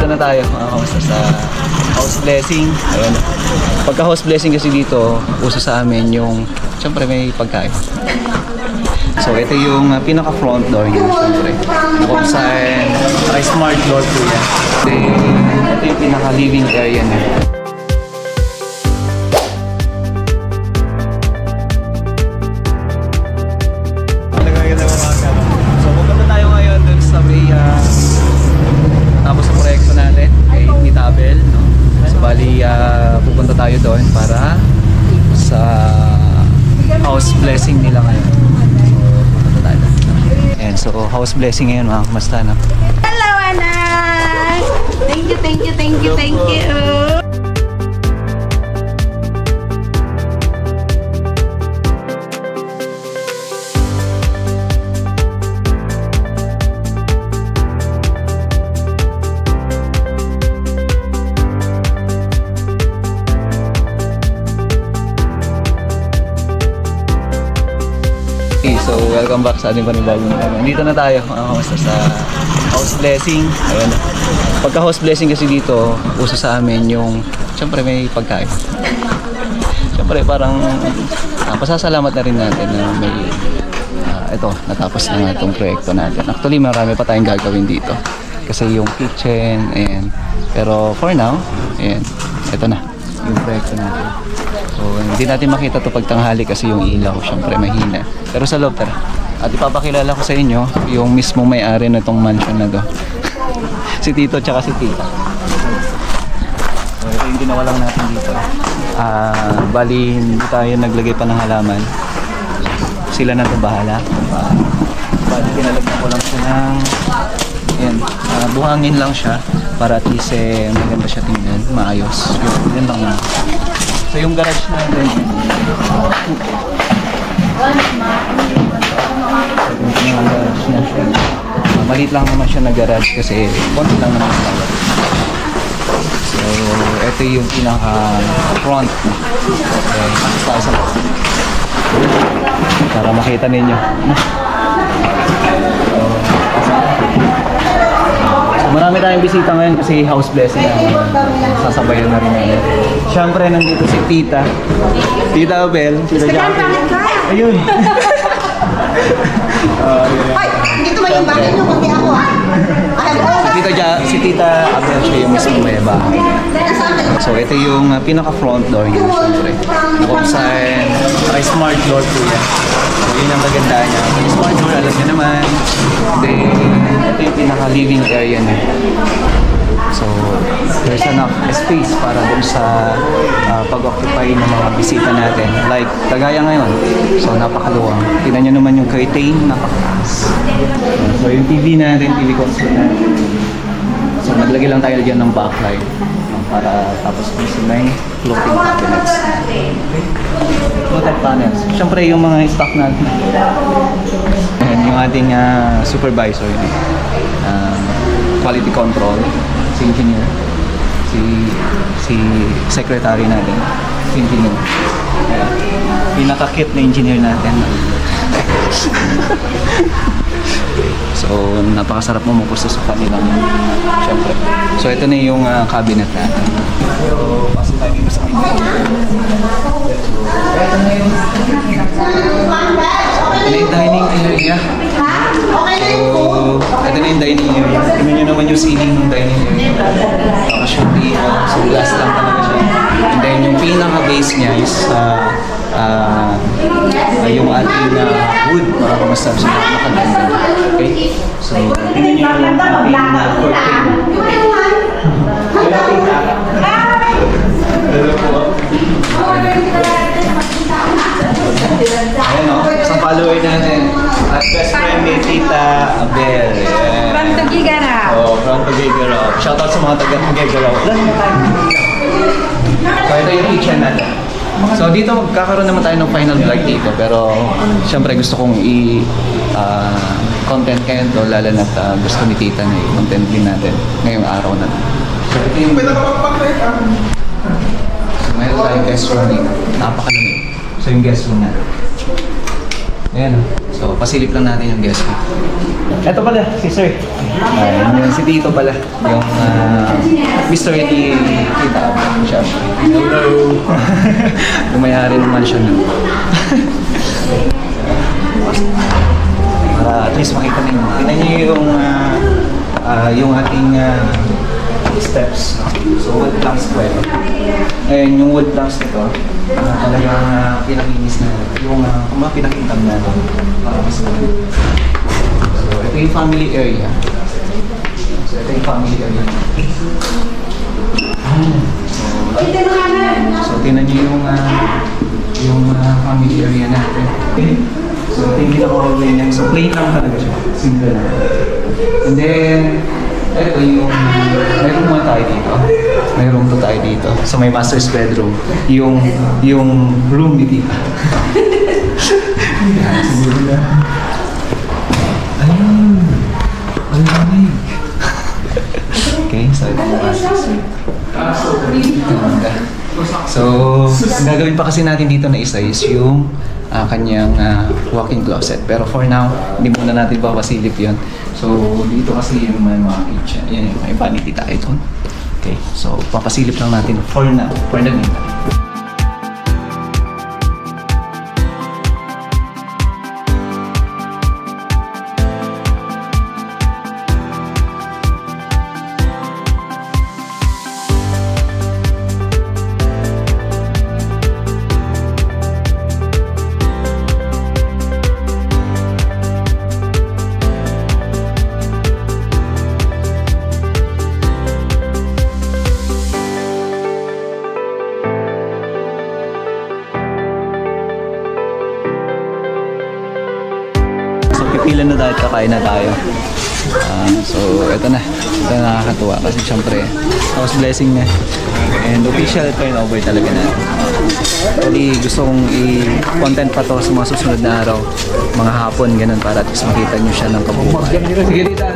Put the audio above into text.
na tayo. Kamusta sa house blessing? Ayan. Pagka house blessing kasi dito, uso sa amin yung, syempre may pagkain. So ito yung pinaka front door niya, syempre. Kung saan may smart door po yan. Ito yung pinaka living area niya. So pupunta tayo ngayon dun sa may tapos sa proyekto natin kay Nitabel, no? So bali pupunta tayo doon para sa house blessing nila ngayon. And so house blessing ngayon, mga kamusta, no? Hello, anak! Thank you. So welcome back sa ating panibagong video. Dito na tayo, kamusta sa house blessing. Ayan. Pagka house blessing kasi dito, uso sa amin yung, syempre may pagkain. Syempre parang pasasalamat na rin natin na may ito, natapos na itong proyekto natin. Actually marami pa tayong gagawin dito kasi yung kitchen, ayan. Pero for now, ayan, ito na yung proyekto natin. So hindi natin makita ito pagtanghali kasi yung ilaw syempre mahina. Pero sa loob tara. At ipapakilala ko sa inyo yung mismong may-ari na itong mansion na to. Si Tito tsaka si Tita. So ito yung ginawa lang natin dito. Bali hindi tayo naglagay pa ng halaman. Sila na ito bahala. Bali kinalagyan ko lang siya ng buhangin lang siya para at least maganda siya tingnan, maayos. Yun lang na. So yung garage natin, maliit lang naman siya na garage kasi konti lang naman siya. So ito yung pinaka front. Okay, para makita ninyo. Marami tayong bisita ngayon kasi house blessing na sasabayan na rin namin. Siyempre nandito si Tita. Tita Abel. Tita Jackie. Ayun. Ay, dito ba yung bahay nyo? Kundi ako Si Tita Abel siya yung mismo may bahay. So ito yung pinaka front door niya, siyempre. Kung saan may smart door po yan. So yun ang maganda niya. Yung smart door, alam niya naman. Then ito yung pinaka living area niya. So there's enough space para dun sa pag-occupy ng mga bisita natin. Like kagaya ngayon. So napakaluwang. Tingnan nyo naman yung curtain, napakataas. So yung TV natin, TV console natin. So naglagay lang tayo dyan ng backlight para tapos may floating cabinets. Floated panels. Siyempre yung mga stock natin. And yung ating supervisor, quality control, si engineer, si secretary natin, si engineer. Pinaka-cute na engineer natin. So napakasarap mo mapusto sa kanilang syempre. So ito na yung cabinet natin. So pasok tayo dito sa akin. Ito na yung dining area. So ito na yung dining area. Tignan nyo naman yung ceiling ng dining area. Tapos yung so glass lang talaga siya. And then yung pinaka-base niya is yung ating wood, mga kamastab sa nakaganda. Okay? So, tingnan nyo yung ating curtain. Hello po. Ayan o, isang follower natin. At best friend ni Tita Abel. From Tugigaraw. Oh, from Tugigaraw. Shoutout sa mga taga-Tugigaraw. So, ito yung kitchen natin. So dito magkakaroon naman tayo ng final vlog dito, pero syempre gusto kong content kayo to, lalo na't gusto ni Tita na i-content din natin ngayong araw na to. So ito yung mayroon tayong guest room dito, napakalamig. So yung guest room natin. Ayan. So, pasilip lang natin yung guest ko. Ito pala, si Sir. Yung si Tito pala. Yung Mr. ni Tita. Siya. Hello! Yung may-ari ng mansion na. Para at least makita ninyo. Tingnan niyo yung ating steps. So, wood planks po ito. And yung wood planks nito, talagang pinakinis na yung pinakintang natin. So, ito yung family area. So, ito yung family area. So, tingnan niyo yung family area natin. So, ito yung pinaka-hallway niya. So, plain lang talaga siya. Simple lang. And then, ito yung, may room na tayo dito. May room to tayo dito. So, may master's bedroom. Yung room ni Tita. Yan, siguro na. Ayun. Ang lamig. Okay, so ito yung master's. So, ang gagawin pa kasi natin dito na isa is yung kanyang walk-in closet. Pero for now, hindi muna natin papasilip yun. So, dito kasi yung mga kitchen. Yan yung may vanity tayo doon. Okay, so papasilip lang natin for now, for the meantime. Pipila na dahil kakain na tayo. So, ito na. Ito na nakakatuwa kasi syempre, house blessing na. And official turnover talaga na. Actually, gusto kong i-content pa to sa mga susunod na araw. Mga hapon, ganun, para at least makita nyo siya ng kabuuan. Sige, Tita.